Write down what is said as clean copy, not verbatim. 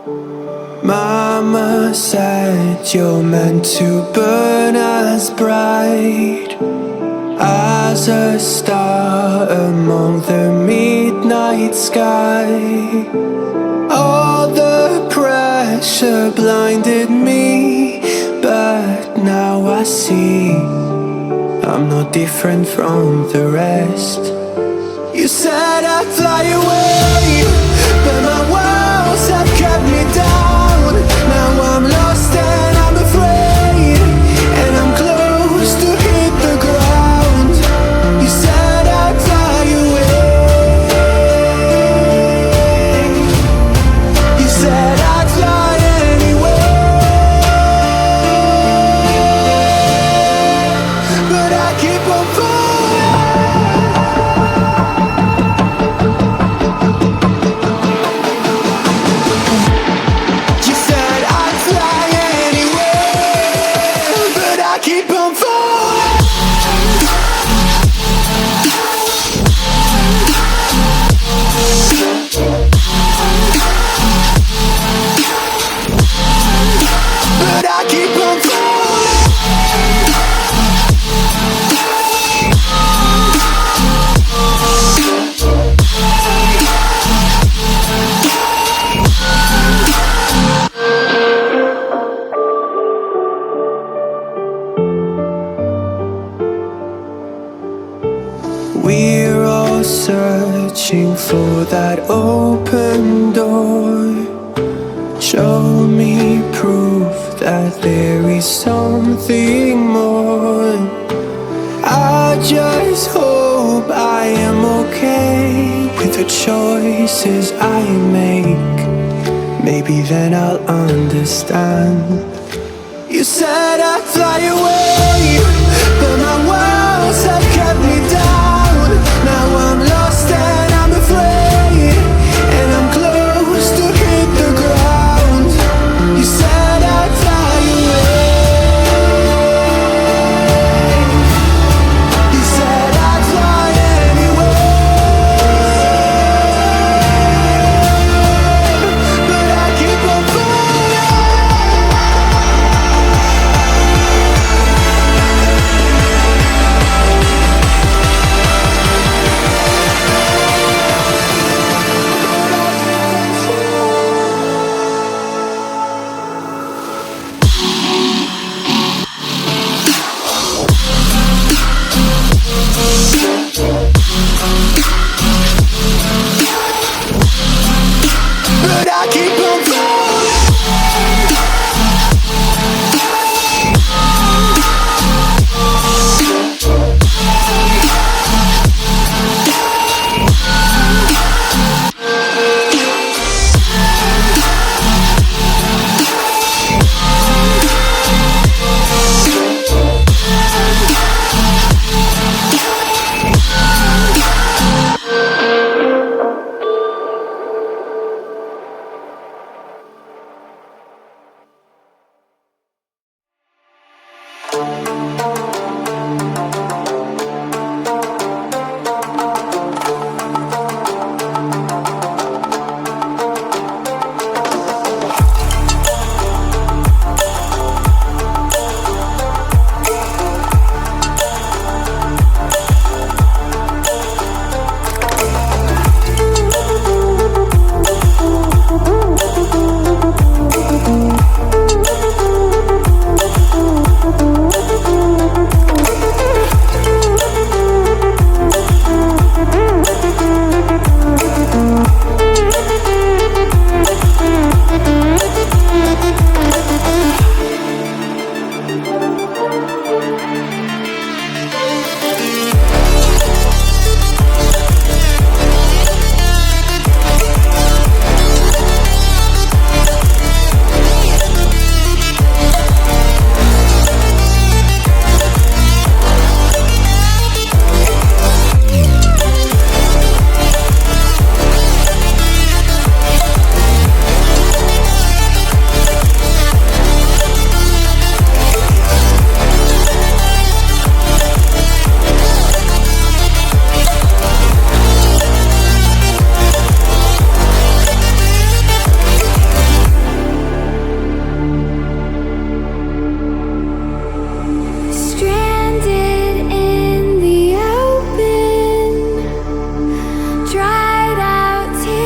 Mama said you're meant to burn as bright as a star among the midnight sky. All the pressure blinded me, but now I see I'm not different from the rest. You said I'd fly away, but my walls have kept me down. Now I'm lost and I'm afraid, and I'm close to hit the ground. You said I'd fly away. You said I'd fly anyway, but I keep on falling. You said I'd fly anyway, but I keep on falling. But I keep on falling. We're all searching for that open door. Show me proof that there is something more. I just hope I am okay with the choices I make. Maybe then I'll understand. You said I'd fly away, but my walls have kept me down. Now I'm lost and I'm afraid, and I'm close to hit the ground. You said I'd fly away. You said I'd fly anyway, but I keep on falling. But I keep on